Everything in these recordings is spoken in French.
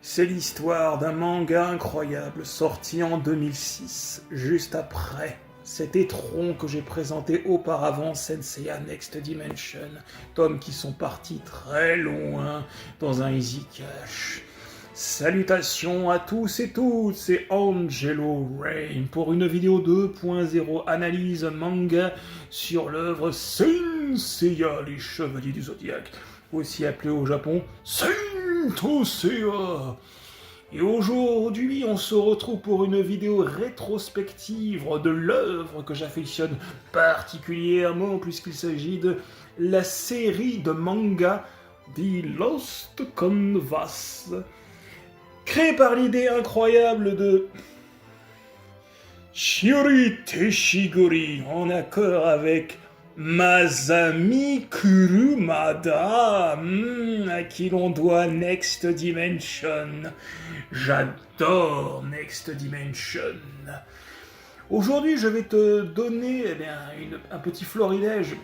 C'est l'histoire d'un manga incroyable sorti en 2006, juste après cet étron que j'ai présenté auparavant, Senseiya Next Dimension, tomes qui sont partis très loin dans un easy cash. Salutations à tous et toutes, c'est Angelo Rain pour une vidéo 2.0 analyse manga sur l'œuvre Senseiya, les Chevaliers du Zodiaque, aussi appelé au Japon Seiya. Et aujourd'hui, on se retrouve pour une vidéo rétrospective de l'œuvre que j'affectionne particulièrement puisqu'il s'agit de la série de manga The Lost Canvas, créée par l'idée incroyable de Shiori Teshigori en accord avec Masami Kurumada, à qui l'on doit Next Dimension. J'adore Next Dimension. Aujourd'hui, je vais te donner un petit florilège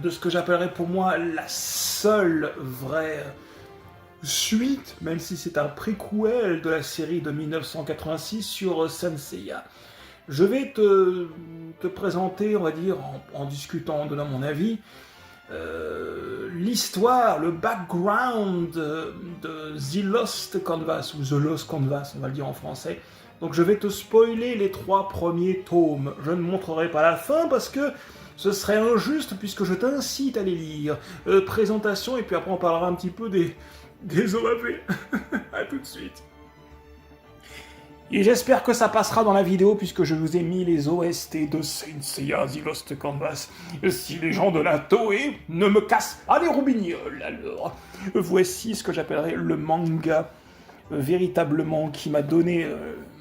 de ce que j'appellerais pour moi la seule vraie suite, même si c'est un préquel de la série de 1986 sur Senseiya. Je vais te présenter, on va dire, en discutant, en donnant mon avis, l'histoire, le background de The Lost Canvas, ou The Lost Canvas, on va le dire en français. Donc je vais te spoiler les 3 premiers tomes. Je ne montrerai pas la fin parce que ce serait injuste puisque je t'incite à les lire. Présentation, et puis après on parlera un petit peu des OAV. A tout de suite. Et j'espère que ça passera dans la vidéo puisque je vous ai mis les OST de Senseiya The Lost Canvas. Si les gens de la Toei ne me cassent pas les roubignoles, alors voici ce que j'appellerais le manga véritablement qui m'a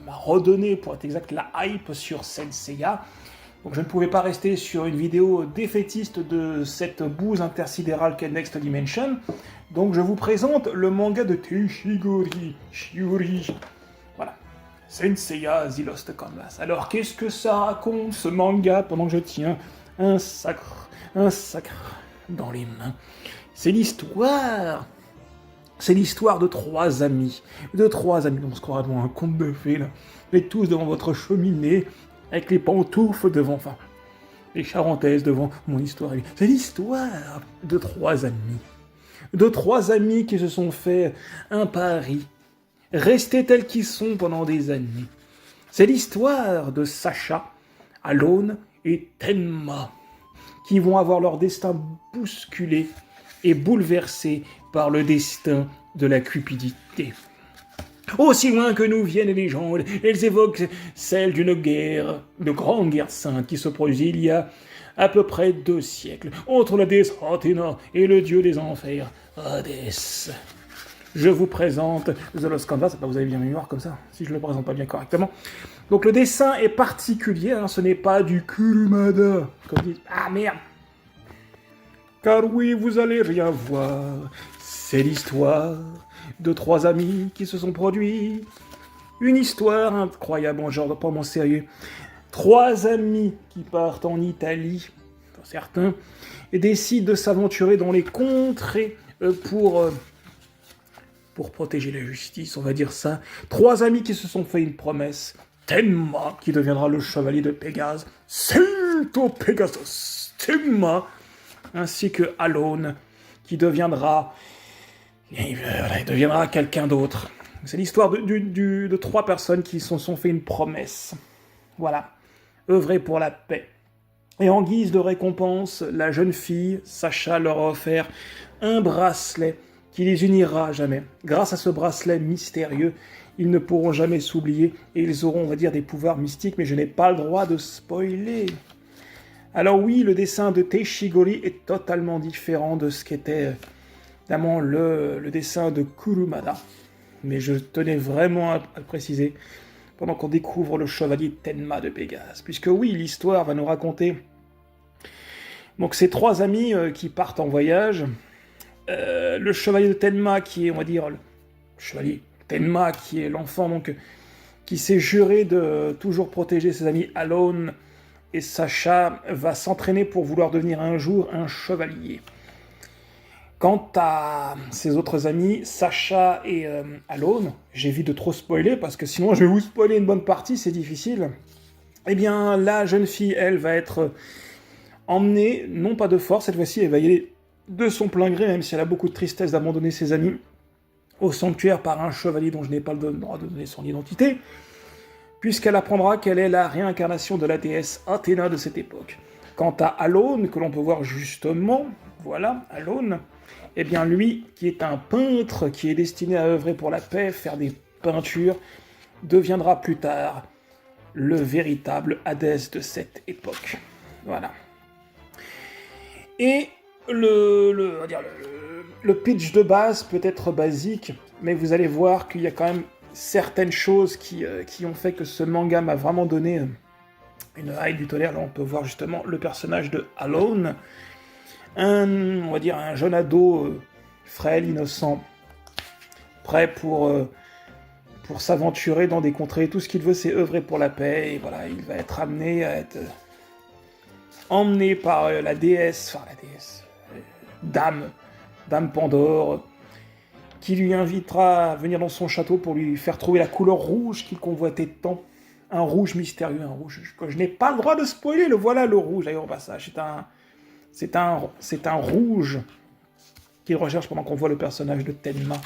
redonné pour être exact la hype sur Senseiya. Donc je ne pouvais pas rester sur une vidéo défaitiste de cette bouse intersidérale qu'est Next Dimension. Donc je vous présente le manga de Teshigori Shiori. Voilà. Senseiya The Lost Canvas. Alors qu'est-ce que ça raconte ce manga pendant que je tiens un sacre dans les mains? C'est l'histoire de 3 amis. On se croirait devant un conte de fées là. Vous êtes tous devant votre cheminée, avec les pantoufles devant, enfin, les charentaises devant mon histoire. C'est l'histoire de 3 amis. De 3 amis qui se sont fait un pari. Rester tels qu'ils sont pendant des années. C'est l'histoire de Sacha, Alone et Tenma, qui vont avoir leur destin bousculé et bouleversé par le destin de la cupidité. Aussi loin que nous viennent les légendes, elles évoquent celle d'une grande guerre sainte qui se produisit il y a à peu près 2 siècles, entre la déesse Athéna et le dieu des enfers, Hadès. Je vous présente The Lost Canvas, vous avez bien mémoire comme ça, si je ne le présente pas bien correctement. Donc le dessin est particulier, ce n'est pas du Kurumada, comme dit... Ah merde! Car oui, vous allez rien voir, c'est l'histoire de 3 amis qui se sont produits. Une histoire incroyable, genre pas mon sérieux. 3 amis qui partent en Italie, pour certains, et décident de s'aventurer dans les contrées pour protéger la justice, on va dire ça. 3 amis qui se sont fait une promesse. Tenma, qui deviendra le chevalier de Pégase. Saito Pegasus. Tenma, ainsi que Alone, qui deviendra quelqu'un d'autre. C'est l'histoire de 3 personnes qui se sont fait une promesse. Voilà. Œuvrer pour la paix. Et en guise de récompense, la jeune fille, Sacha, leur a offert un bracelet qui les unira à jamais. Grâce à ce bracelet mystérieux, ils ne pourront jamais s'oublier et ils auront, on va dire, des pouvoirs mystiques, mais je n'ai pas le droit de spoiler. Alors oui, le dessin de Teshigori est totalement différent de ce qu'était évidemment le dessin de Kurumada. Mais je tenais vraiment à le préciser pendant qu'on découvre le chevalier Tenma de Pégase. Puisque oui, l'histoire va nous raconter donc ces 3 amis qui partent en voyage. Le chevalier de Tenma qui est, on va dire, le chevalier Tenma qui est l'enfant donc qui s'est juré de toujours protéger ses amis Alone et Sacha, va s'entraîner pour vouloir devenir un jour un chevalier. Quant à ses autres amis, Sacha et Alone, j'évite de trop spoiler parce que sinon je vais vous spoiler une bonne partie, c'est difficile. Eh bien, la jeune fille, elle, va être emmenée, non pas de force, cette fois-ci, elle va y aller de son plein gré, même si elle a beaucoup de tristesse d'abandonner ses amis, au sanctuaire par un chevalier dont je n'ai pas le droit de donner son identité, puisqu'elle apprendra qu'elle est la réincarnation de la déesse Athéna de cette époque. Quant à Alone, que l'on peut voir justement, voilà, Alone, eh bien lui, qui est un peintre, qui est destiné à œuvrer pour la paix, faire des peintures, deviendra plus tard le véritable Hadès de cette époque. Voilà. Et le pitch de base peut être basique, mais vous allez voir qu'il y a quand même certaines choses qui ont fait que ce manga m'a vraiment donné une hype du tonnerre. Là, on peut voir justement le personnage de Alone, on va dire un jeune ado frêle, innocent, prêt pour s'aventurer dans des contrées. Tout ce qu'il veut, c'est œuvrer pour la paix, et voilà, il va être amené à être emmené par la déesse, Dame Pandore, qui lui invitera à venir dans son château pour lui faire trouver la couleur rouge qu'il convoitait tant. Un rouge mystérieux, un rouge que je n'ai pas le droit de spoiler, le voilà le rouge, d'ailleurs au passage, c'est un rouge qu'il recherche pendant qu'on voit le personnage de Tenma.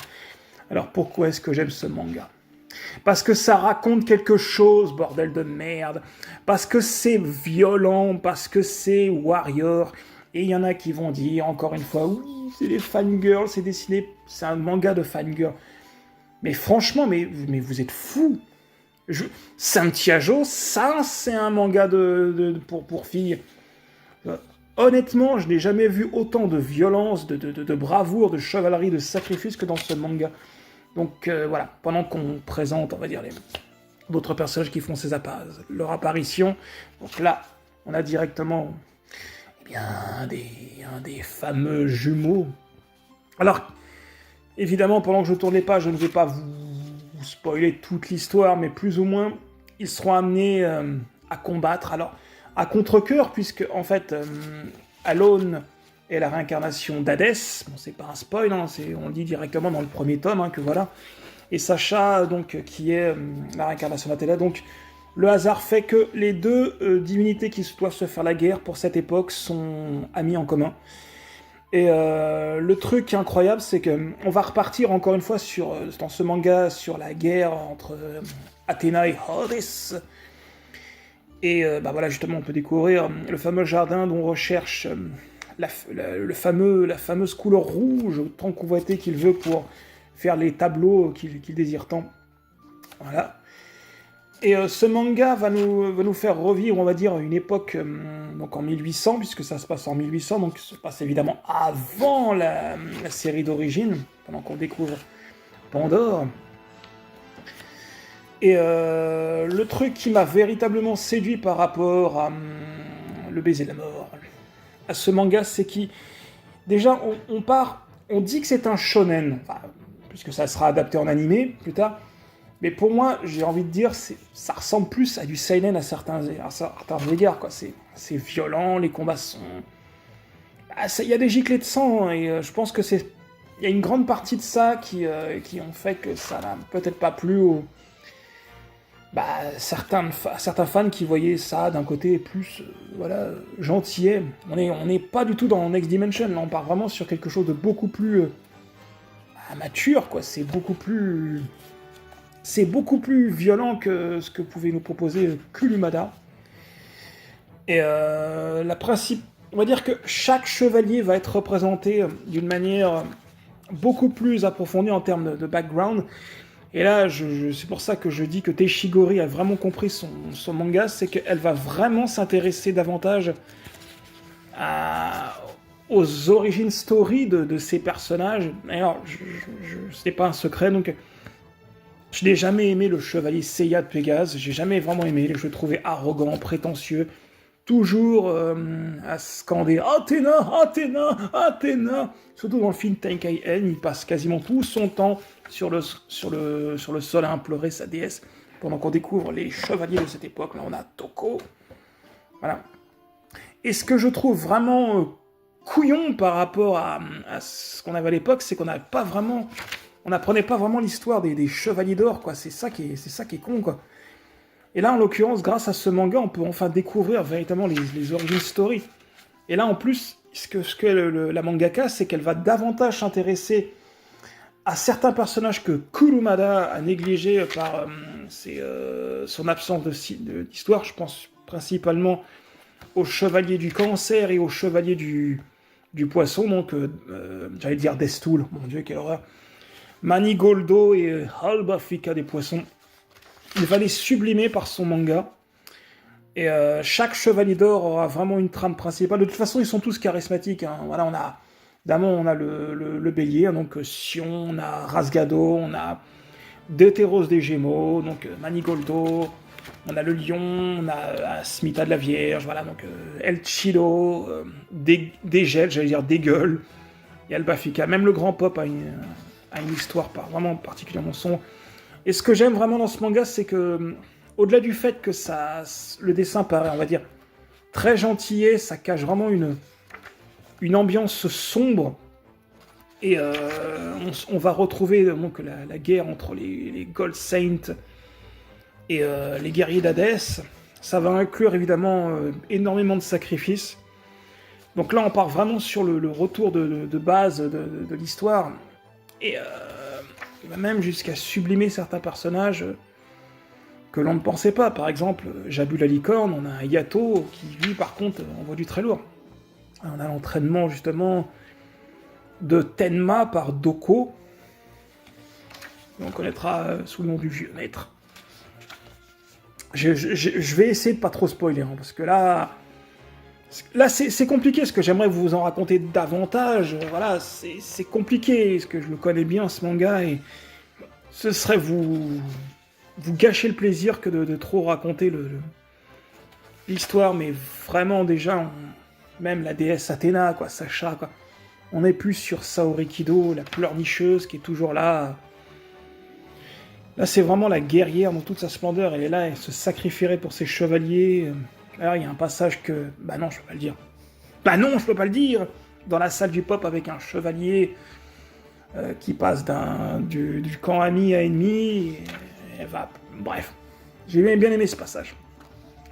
Alors pourquoi est-ce que j'aime ce manga ? Parce que ça raconte quelque chose, bordel de merde, parce que c'est violent, parce que c'est warrior, et il y en a qui vont dire, encore une fois, oui, c'est des fangirls, c'est dessiné, c'est un manga de fangirls. Mais franchement, mais vous êtes fous. Santiago, ça, c'est un manga pour filles. Honnêtement, je n'ai jamais vu autant de violence, de bravoure, de chevalerie, de sacrifice que dans ce manga. Donc voilà, pendant qu'on présente, on va dire, d'autres personnages qui font leur apparition, donc là, on a directement eh bien, un des fameux jumeaux. Alors, évidemment, pendant que je tourne les pages, je ne vais pas vous spoiler toute l'histoire, mais plus ou moins, ils seront amenés à combattre. Alors, à contre-cœur, puisque, en fait, Alone est la réincarnation d'Hadès. Bon, c'est pas un spoil, hein, on le dit directement dans le premier tome, hein, que voilà. Et Sacha, donc, qui est la réincarnation d'Athéna. Donc, le hasard fait que les deux divinités qui doivent se faire la guerre pour cette époque sont amies en commun. Et le truc incroyable, c'est que on va repartir encore une fois dans ce manga sur la guerre entre Athéna et Hades. Et bah voilà, justement, on peut découvrir le fameux jardin dont on recherche la fameuse couleur rouge, tant convoitée qu'il veut pour faire les tableaux qu'il désire tant. Voilà. Et ce manga va nous faire revivre, on va dire, une époque, donc en 1800, puisque ça se passe en 1800, donc ça se passe évidemment avant la série d'origine, pendant qu'on découvre Pandore. Et le truc qui m'a véritablement séduit par rapport à Le baiser de la mort, à ce manga, c'est déjà, on dit que c'est un shonen, enfin, puisque ça sera adapté en animé plus tard. Mais pour moi, j'ai envie de dire, ça ressemble plus à du seinen à certains égards, quoi. C'est violent, les combats sont... Il y a des giclées de sang, hein, et je pense que il y a une grande partie de ça qui ont fait que ça n'a peut-être pas plu aux... certains fans qui voyaient ça d'un côté plus, gentillet. On n'est pas du tout dans Next Dimension, là, on part vraiment sur quelque chose de beaucoup plus mature, quoi. C'est beaucoup plus violent que ce que pouvait nous proposer Kurumada. Et on va dire que chaque chevalier va être représenté d'une manière beaucoup plus approfondie en termes de background. Et là, c'est pour ça que je dis que Teishigori a vraiment compris son manga, c'est qu'elle va vraiment s'intéresser davantage aux origin story de ces personnages. D'ailleurs, ce n'est pas un secret, donc... Je n'ai jamais aimé le chevalier Seiya de Pégase, j'ai jamais vraiment aimé, je le trouvais arrogant, prétentieux, toujours à scander « Athéna, Athéna, Athéna !» Surtout dans le film Tenkei-en, il passe quasiment tout son temps sur le sol à implorer sa déesse, pendant qu'on découvre les chevaliers de cette époque. Là, on a Toko. Voilà. Et ce que je trouve vraiment couillon par rapport à ce qu'on avait à l'époque, c'est qu'on n'avait pas vraiment... On n'apprenait pas vraiment l'histoire des Chevaliers d'Or, quoi. C'est ça qui est con, quoi. Et là, en l'occurrence, grâce à ce manga, on peut enfin découvrir véritablement les origin story. Et là, en plus, ce que la mangaka, c'est qu'elle va davantage s'intéresser à certains personnages que Kurumada a négligés par son absence d'histoire. Je pense principalement aux Chevaliers du Cancer et aux Chevaliers du Poisson, donc j'allais dire Destool, mon dieu, quelle horreur. Manigoldo et Alba Fika des Poissons. Il va les sublimer par son manga. Et chaque Chevalier d'Or aura vraiment une trame principale. De toute façon, ils sont tous charismatiques. Hein. Voilà, on a le bélier, hein, donc Sion, on a Rasgado, on a Deutéros des Gémeaux, donc Manigoldo, on a le lion, on a Smita de la Vierge, voilà, donc El Chido, Dégel, j'allais dire Dégueule, et Alba Fika. Même le grand pop a une histoire vraiment particulièrement sombre. Et ce que j'aime vraiment dans ce manga, c'est que, au-delà du fait que le dessin paraît, on va dire, très gentillet, ça cache vraiment une ambiance sombre. Et on va retrouver donc la guerre entre les Gold Saints et les guerriers d'Hadès. Ça va inclure évidemment énormément de sacrifices. Donc là, on part vraiment sur le retour de base de l'histoire. Et il va même jusqu'à sublimer certains personnages que l'on ne pensait pas. Par exemple, Jabu la licorne, on a un Yato qui, lui, par contre, envoie du très lourd. On a l'entraînement, justement, de Tenma par Doko. On connaîtra sous le nom du vieux maître. Je vais essayer de pas trop spoiler, hein, parce que là c'est compliqué, parce que j'aimerais vous en raconter davantage. Voilà, c'est compliqué, parce que je le connais bien, ce manga, et ce serait vous gâcher le plaisir que de trop raconter l'histoire, mais vraiment, déjà, même la déesse Athéna, quoi, Sacha, quoi. On n'est plus sur Saori Kido, la pleurnicheuse, qui est toujours là. Là, c'est vraiment la guerrière dans toute sa splendeur. Elle est là, elle se sacrifierait pour ses chevaliers. Alors, il y a un passage que... Bah non, je peux pas le dire. Bah non, je peux pas le dire. Dans la salle du pop avec un chevalier qui passe du camp ami à ennemi. Elle va... Bref. J'ai bien aimé ce passage.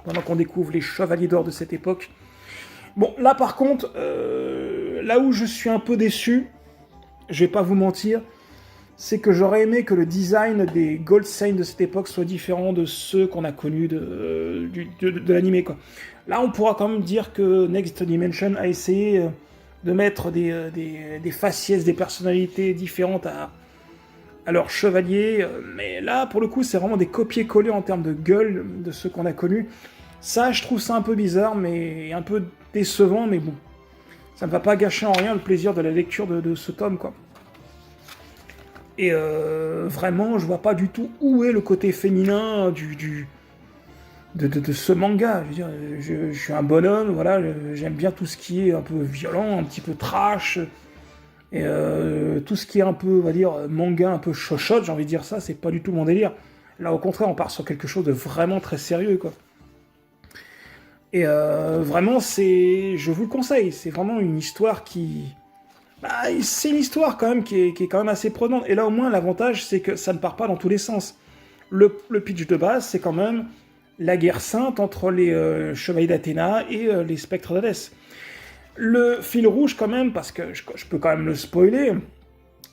Pendant qu'on découvre les Chevaliers d'Or de cette époque. Bon, là par contre, là où je suis un peu déçu, je vais pas vous mentir, c'est que j'aurais aimé que le design des Gold Saints de cette époque soit différent de ceux qu'on a connus de l'anime, quoi. Là, on pourra quand même dire que Next Dimension a essayé de mettre des faciès, des personnalités différentes à leurs chevaliers, mais là, pour le coup, c'est vraiment des copier-coller en termes de gueule de ceux qu'on a connus. Ça, je trouve ça un peu bizarre, mais un peu décevant, mais bon. Ça ne va pas gâcher en rien le plaisir de la lecture de ce tome, quoi. Et vraiment, je vois pas du tout où est le côté féminin de ce manga. Je veux dire, je suis un bonhomme, voilà, j'aime bien tout ce qui est un peu violent, un petit peu trash, et tout ce qui est un peu, on va dire, manga un peu chochotte, j'ai envie de dire ça, c'est pas du tout mon délire. Là, au contraire, on part sur quelque chose de vraiment très sérieux, quoi. Et vraiment, je vous le conseille, c'est vraiment une histoire qui... Bah, c'est une histoire quand même qui est quand même assez prenante. Et là, au moins, l'avantage, c'est que ça ne part pas dans tous les sens. Le pitch de base, c'est quand même la guerre sainte entre les chevaliers d'Athéna et les spectres d'Hadès. Le fil rouge, quand même, parce que je peux quand même le spoiler,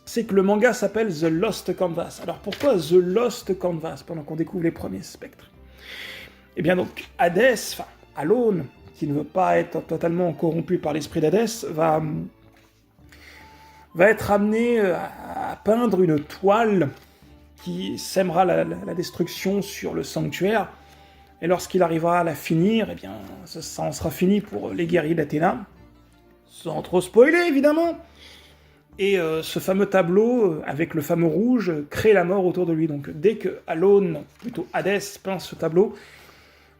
c'est que le manga s'appelle The Lost Canvas. Alors pourquoi The Lost Canvas, pendant qu'on découvre les premiers spectres? Eh bien donc, Hadès, enfin, Alone, qui ne veut pas être totalement corrompu par l'esprit d'Hadès, va être amené à peindre une toile qui sèmera la destruction sur le sanctuaire. Et lorsqu'il arrivera à la finir, eh bien, ça en sera fini pour les guerriers d'Athéna. Sans trop spoiler, évidemment. Et ce fameux tableau, avec le fameux rouge, crée la mort autour de lui. Donc dès que Alone, plutôt Hadès, peint ce tableau,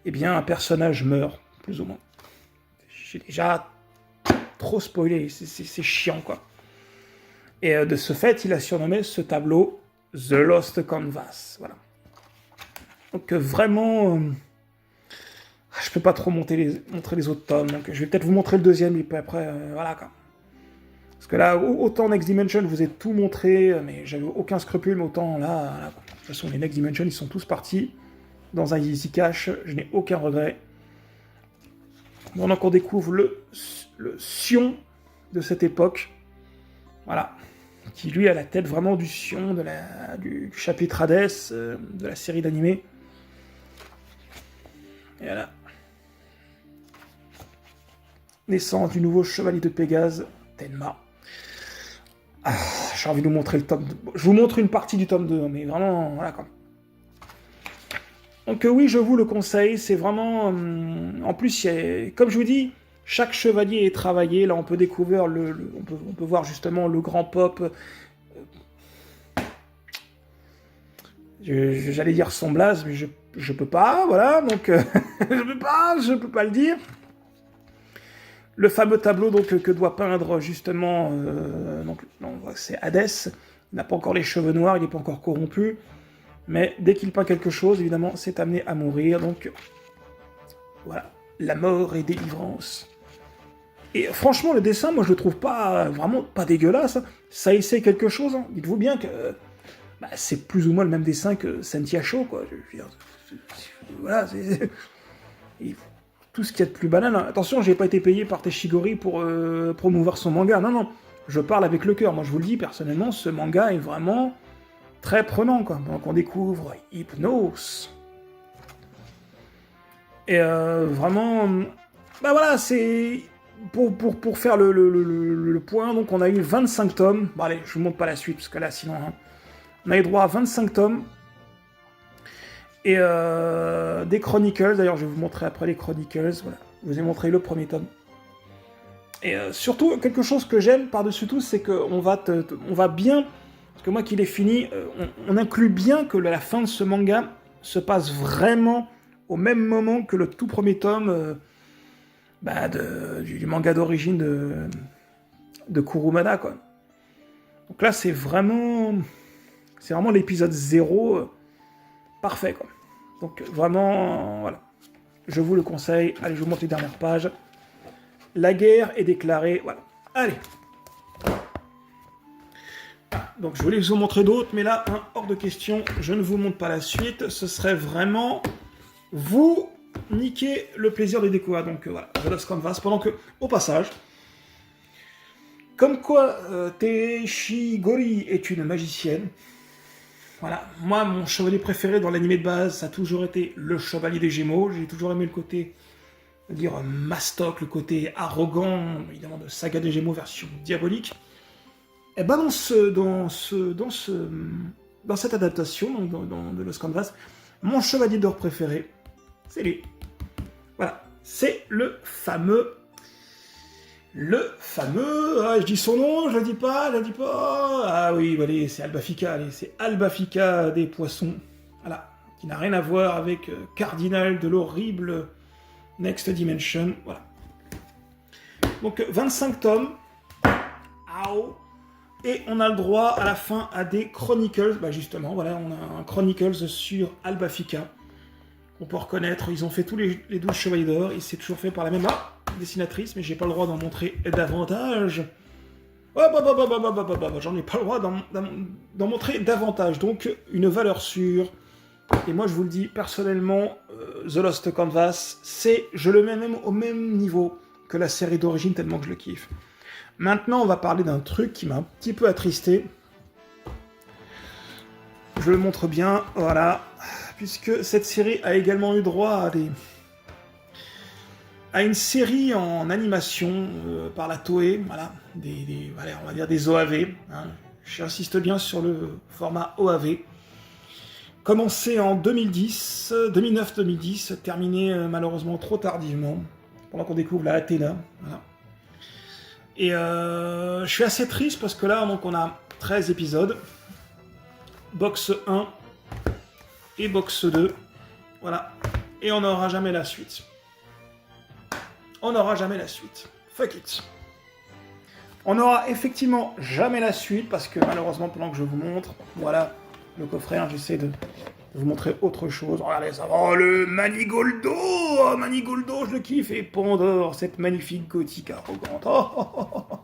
eh bien, un personnage meurt, plus ou moins. J'ai déjà trop spoilé, c'est chiant, quoi. Et de ce fait, il a surnommé ce tableau The Lost Canvas. Voilà. Donc vraiment... Je peux pas trop montrer les autres tomes, donc je vais peut-être vous montrer le deuxième, et puis après, voilà, quoi. Parce que là, autant Next Dimension, je vous ai tout montré, mais j'avais aucun scrupule, mais autant là, de toute façon, les Next Dimension, ils sont tous partis dans un Easy Cash, je n'ai aucun regret. Bon, donc on découvre le Sion de cette époque, voilà, qui lui a la tête vraiment du Sion, du chapitre Hades, de la série d'animé. Et voilà. Naissance du nouveau chevalier de Pégase, Tenma. Ah, j'ai envie de vous montrer le tome 2. Je vous montre une partie du tome 2, mais vraiment, voilà quoi. Donc oui, je vous le conseille, c'est vraiment... en plus, comme je vous dis, chaque chevalier est travaillé. Là, on peut découvrir, on peut voir justement le grand pop. J'allais dire son blaze, mais je peux pas, voilà, donc je peux pas le dire. Le fameux tableau donc, que doit peindre justement, c'est Hadès. Il n'a pas encore les cheveux noirs, il n'est pas encore corrompu. Mais dès qu'il peint quelque chose, évidemment, c'est amené à mourir. Donc voilà, la mort et délivrance. Et franchement, le dessin, moi je le trouve pas vraiment pas dégueulasse. Ça essaie quelque chose. Hein. Dites-vous bien que c'est plus ou moins le même dessin que Sentiacho, quoi. Je veux dire, voilà, c'est... tout ce qu'il y a de plus banal. Attention, j'ai pas été payé par Teshigori pour promouvoir son manga. Non, non, je parle avec le cœur. Moi, je vous le dis, personnellement, ce manga est vraiment très prenant, quoi. Donc, on découvre Hypnose. Et vraiment... Bah voilà, c'est... Pour faire le point, donc on a eu 25 tomes. Bon, allez, je vous montre pas la suite, parce que là, sinon... Hein, on a eu droit à 25 tomes. Et des Chronicles, d'ailleurs je vais vous montrer après les Chronicles, voilà. Je vous ai montré le premier tome. Et surtout, quelque chose que j'aime par-dessus tout, c'est qu'on va bien, parce que moi qui l'ai fini, on inclut bien que la fin de ce manga se passe vraiment au même moment que le tout premier tome du manga d'origine de Kurumada, quoi. Donc là, c'est vraiment l'épisode 0 parfait, quoi. Donc vraiment, voilà. Je vous le conseille. Allez, je vous montre les dernières pages. La guerre est déclarée. Voilà. Allez. Donc je voulais vous en montrer d'autres, mais là, hors de question, je ne vous montre pas la suite. Ce serait vraiment vous niquer le plaisir de découvrir. Donc voilà, The Lost Canvas. Pendant que, au passage, comme quoi Teshigori est une magicienne. Voilà, moi, mon chevalier préféré dans l'animé de base, ça a toujours été le chevalier des Gémeaux. J'ai toujours aimé le côté, mastoc, le côté arrogant, évidemment, de Saga des Gémeaux version diabolique. Et ben dans cette adaptation, dans The Lost Canvas, mon chevalier d'or préféré, c'est lui. Voilà, c'est le fameux... je dis son nom, je le dis pas. Ah oui, allez, c'est Albafika, c'est Albafika des poissons. Voilà, qui n'a rien à voir avec Cardinal de l'horrible Next Dimension. Voilà. Donc 25 tomes. Et on a le droit à la fin à des Chronicles. Bah justement, voilà, on a un Chronicles sur Albafika. On peut reconnaître, ils ont fait tous les 12 chevaliers d'or, et c'est toujours fait par la même dessinatrice, mais j'ai pas le droit d'en montrer davantage. J'en ai pas le droit d'en montrer davantage, donc une valeur sûre. Et moi je vous le dis, personnellement, The Lost Canvas, je le mets même au même niveau que la série d'origine, tellement que je le kiffe. Maintenant, on va parler d'un truc qui m'a un petit peu attristé. Je le montre bien, voilà. Puisque cette série a également eu droit à une série en animation par la Toei, voilà, on va dire des OAV. Hein. J'insiste bien sur le format OAV. Commencé en 2009-2010, terminé malheureusement trop tardivement, pendant qu'on découvre la Athéna. Voilà. Et je suis assez triste parce que là, donc, on a 13 épisodes, box 1 et box 2, voilà, et on n'aura jamais la suite. On n'aura jamais la suite. Fuck it. On n'aura effectivement jamais la suite, parce que malheureusement, pendant que je vous montre, voilà, le coffret, hein, j'essaie de vous montrer autre chose. Regardez ça. Oh, le Manigoldo! Oh, Manigoldo, je le kiffe. Et Pandore, cette magnifique gothique arrogante. Oh, oh, oh, oh.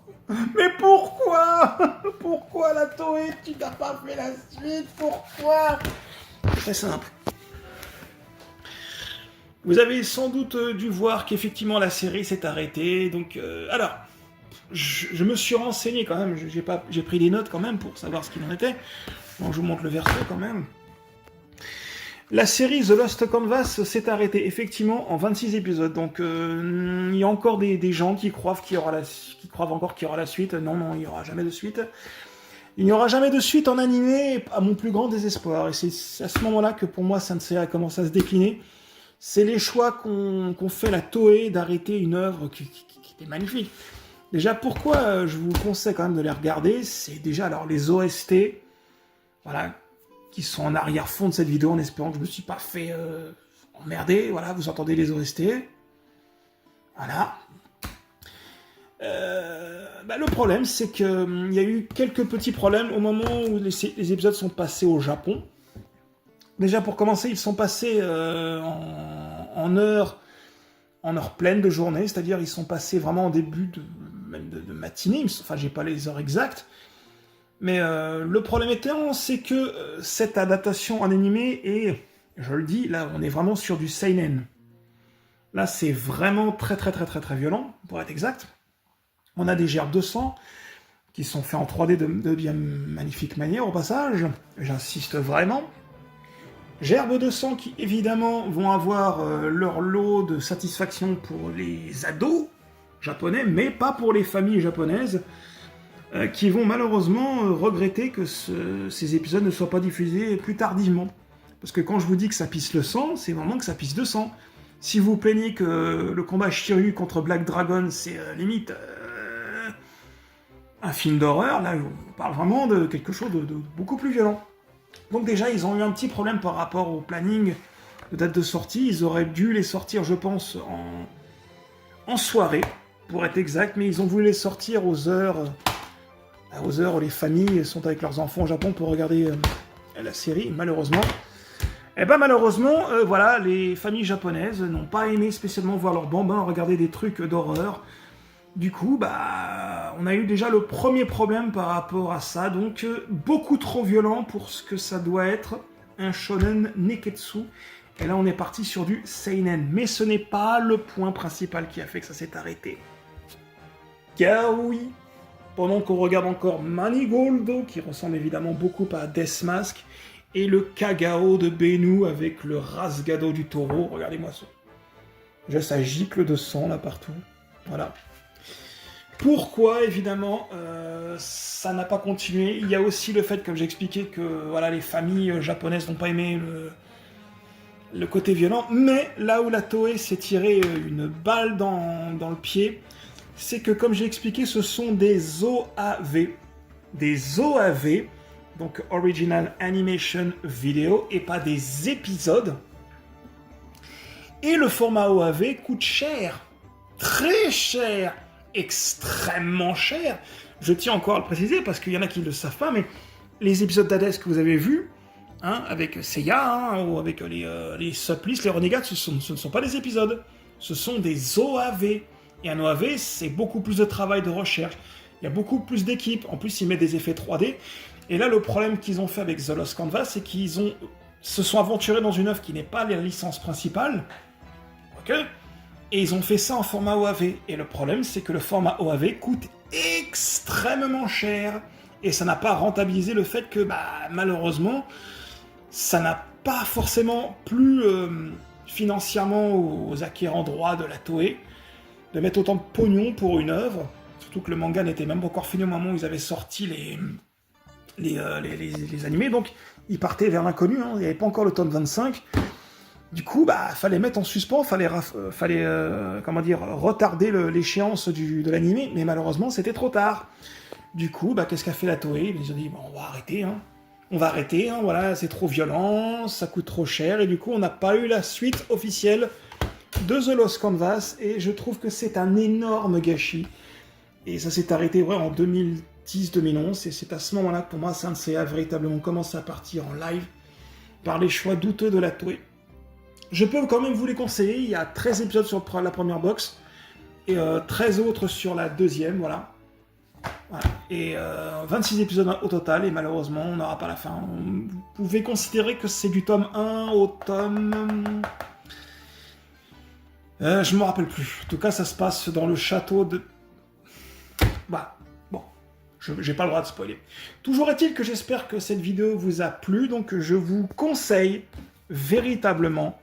Mais pourquoi? Pourquoi la Toei? Tu n'as pas fait la suite? Pourquoi? Très simple. Vous avez sans doute dû voir qu'effectivement la série s'est arrêtée. Donc, alors, je me suis renseigné quand même. J'ai pris des notes quand même pour savoir ce qu'il en était. Bon, je vous montre le verso quand même. La série The Lost Canvas s'est arrêtée effectivement en 26 épisodes. Donc, il y a encore des gens qui croient encore qu'il y aura la suite. Non, il n'y aura jamais de suite. Il n'y aura jamais de suite en animé, à mon plus grand désespoir. Et c'est à ce moment-là que pour moi, Sensei a commencé à se décliner. C'est les choix qu'ont fait la Toei d'arrêter une œuvre qui était magnifique. Déjà, pourquoi je vous conseille quand même de les regarder, c'est déjà alors les OST, voilà, qui sont en arrière-fond de cette vidéo, en espérant que je ne me suis pas fait emmerder. Voilà, vous entendez les OST. Voilà. Le problème, c'est qu'il y a eu quelques petits problèmes au moment où les épisodes sont passés au Japon. Déjà, pour commencer, ils sont passés en heure pleine de journée, c'est-à-dire ils sont passés vraiment en début de matinée. Enfin, j'ai pas les heures exactes. Mais le problème étant, c'est que cette adaptation en animé est, je le dis, là, on est vraiment sur du seinen. Là, c'est vraiment très violent, pour être exact. On a des gerbes de sang qui sont faits en 3D de bien magnifique manière, au passage. J'insiste vraiment. Gerbes de sang qui, évidemment, vont avoir leur lot de satisfaction pour les ados japonais, mais pas pour les familles japonaises, qui vont malheureusement regretter que ces épisodes ne soient pas diffusés plus tardivement. Parce que quand je vous dis que ça pisse le sang, c'est vraiment que ça pisse de sang. Si vous plaignez que le combat Shiryu contre Black Dragon, c'est limite un film d'horreur, là, on parle vraiment de quelque chose de beaucoup plus violent. Donc déjà, ils ont eu un petit problème par rapport au planning de date de sortie. Ils auraient dû les sortir, je pense, en soirée, pour être exact, mais ils ont voulu les sortir aux heures où les familles sont avec leurs enfants au Japon pour regarder la série, malheureusement. Et malheureusement, voilà, les familles japonaises n'ont pas aimé spécialement voir leurs bambins regarder des trucs d'horreur. Du coup, on a eu déjà le premier problème par rapport à ça, donc beaucoup trop violent pour ce que ça doit être, un shonen neketsu. Et là, on est parti sur du seinen, mais ce n'est pas le point principal qui a fait que ça s'est arrêté. Car oui, pendant qu'on regarde encore Manigoldo, qui ressemble évidemment beaucoup à Death Mask, et le Kagao de Benu avec le Rasgado du taureau, regardez-moi ça. Déjà, ça gicle de sang là partout, voilà. Pourquoi, évidemment, ça n'a pas continué? Il y a aussi le fait, comme j'expliquais, que voilà, les familles japonaises n'ont pas aimé le côté violent, mais là où la Toei s'est tiré une balle dans le pied, c'est que, comme j'ai expliqué, ce sont des OAV. Des OAV, donc Original Animation Video, et pas des épisodes. Et le format OAV coûte cher, très cher, extrêmement cher. Je tiens encore à le préciser parce qu'il y en a qui ne le savent pas, mais les épisodes d'Hades que vous avez vus, avec Seiya, ou avec les Supplice, les Renegades, ce ne sont pas des épisodes, ce sont des OAV. Et un OAV, c'est beaucoup plus de travail de recherche, il y a beaucoup plus d'équipes, en plus ils mettent des effets 3D. Et là, le problème qu'ils ont fait avec The Lost Canvas, c'est qu'ils se sont aventurés dans une œuvre qui n'est pas la licence principale, ok, et ils ont fait ça en format OAV. Et le problème, c'est que le format OAV coûte extrêmement cher. Et ça n'a pas rentabilisé le fait que, malheureusement, ça n'a pas forcément plu financièrement aux acquérants droits de la Toei de mettre autant de pognon pour une œuvre. Surtout que le manga n'était même pas encore fini au moment où ils avaient sorti les animés. Donc, ils partaient vers l'inconnu. Il n'y avait pas encore le tome 25. Du coup, fallait mettre en suspens, fallait retarder l'échéance de l'animé, mais malheureusement, c'était trop tard. Du coup, qu'est-ce qu'a fait la Toei? Ils ont dit, on va arrêter, On va arrêter, voilà, c'est trop violent, ça coûte trop cher, et du coup, on n'a pas eu la suite officielle de The Lost Canvas, et je trouve que c'est un énorme gâchis. Et ça s'est arrêté en 2010-2011, et c'est à ce moment-là que pour moi, Sensei a véritablement commencé à partir en live. par les choix douteux de la Toei. Je peux quand même vous les conseiller, il y a 13 épisodes sur la première box, et 13 autres sur la deuxième, voilà. Et 26 épisodes au total, et malheureusement, on n'aura pas la fin. Vous pouvez considérer que c'est du tome 1 au tome... je me rappelle plus. En tout cas, ça se passe dans le château de... Bah, bon, j'ai pas le droit de spoiler. Toujours est-il que j'espère que cette vidéo vous a plu, donc je vous conseille véritablement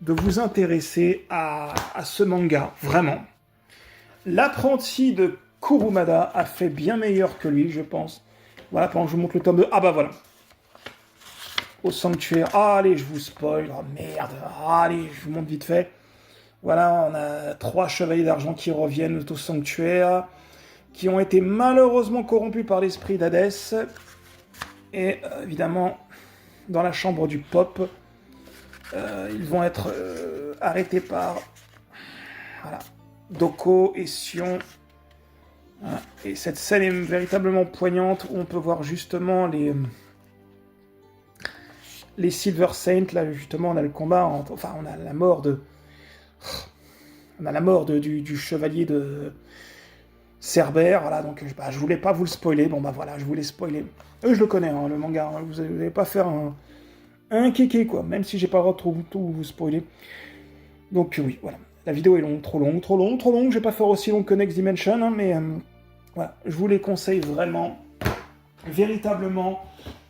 de vous intéresser à ce manga, vraiment. L'apprenti de Kurumada a fait bien meilleur que lui, je pense. Voilà, pendant que je vous montre le tome 2. Ah bah voilà. Au sanctuaire. Ah, allez, je vous spoil. Oh merde. Ah, allez, je vous montre vite fait. Voilà, on a 3 chevaliers d'argent qui reviennent au sanctuaire, qui ont été malheureusement corrompus par l'esprit d'Hadès. Et évidemment, dans la chambre du Pop, ils vont être arrêtés par voilà, Doko et Sion. Voilà. Et cette scène est véritablement poignante où on peut voir justement les Silver Saints. Là, justement, on a le combat, enfin, on a la mort de... On a la mort du chevalier de Cerbère, voilà, donc bah, je voulais pas vous le spoiler, bon bah voilà, je voulais spoiler. Je le connais, hein, le manga, hein, vous n'allez pas faire un kéké, quoi, même si j'ai pas le droit de tout vous spoiler. Donc oui, voilà, la vidéo est longue, trop longue, je vais pas faire aussi long que Next Dimension, hein, mais voilà, je vous les conseille vraiment, véritablement.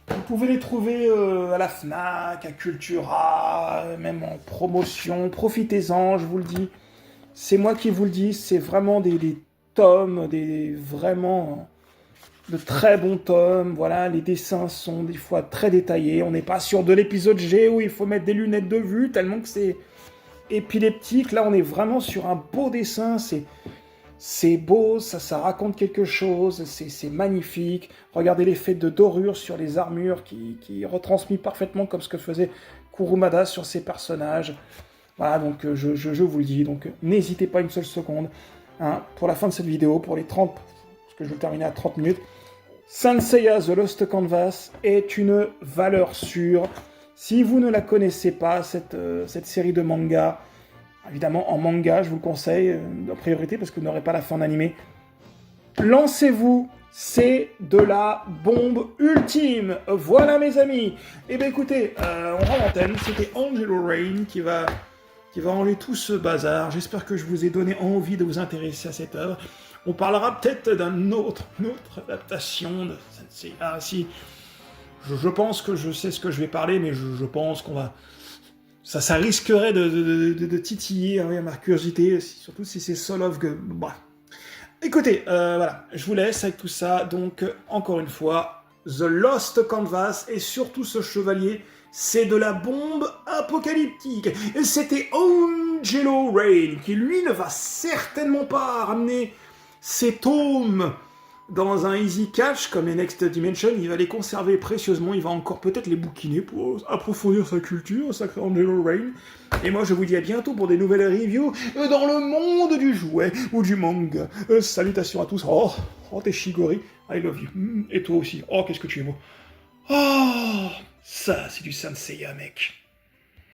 Vous pouvez les trouver à la Fnac, à Cultura, même en promotion, profitez-en, je vous le dis. C'est moi qui vous le dis, c'est vraiment des tomes, vraiment de très bons tomes. Voilà, les dessins sont des fois très détaillés. On n'est pas sur de l'épisode G où il faut mettre des lunettes de vue tellement que c'est épileptique. Là, on est vraiment sur un beau dessin. C'est beau, ça raconte quelque chose, c'est magnifique. Regardez l'effet de dorure sur les armures qui retransmet parfaitement comme ce que faisait Kurumada sur ses personnages. Voilà, donc je vous le dis, donc n'hésitez pas une seule seconde, hein, pour la fin de cette vidéo, pour les 30, parce que je vais terminer à 30 minutes, Saint Seiya The Lost Canvas est une valeur sûre. Si vous ne la connaissez pas, cette série de mangas, évidemment en manga, je vous le conseille, en priorité, parce que vous n'aurez pas la fin d'animé, lancez-vous, c'est de la bombe ultime. Voilà mes amis. Eh bien écoutez, on rend l'antenne, c'était Angelo Rain qui va enlever tout ce bazar. J'espère que je vous ai donné envie de vous intéresser à cette œuvre. On parlera peut-être d'une autre adaptation de Sensei. Ah si, je pense que je sais ce que je vais parler, mais je pense qu'on va... Ça risquerait de titiller hein, ma curiosité, surtout si c'est Soul of God. Bref. Écoutez, voilà, je vous laisse avec tout ça. Donc, encore une fois, The Lost Canvas et surtout ce chevalier, c'est de la bombe apocalyptique. Et c'était Angelo Rain qui, lui, ne va certainement pas ramener ses tomes dans un easy catch comme les Next Dimension. Il va les conserver précieusement, il va encore peut-être les bouquiner pour approfondir sa culture, sacré Angelo Rain. Et moi je vous dis à bientôt pour des nouvelles reviews dans le monde du jouet ou du manga. Salutations à tous. Oh t'es Shigori, I love you. Et toi aussi. Oh qu'est-ce que tu es beau. Oh ça c'est du Saint Seiya mec.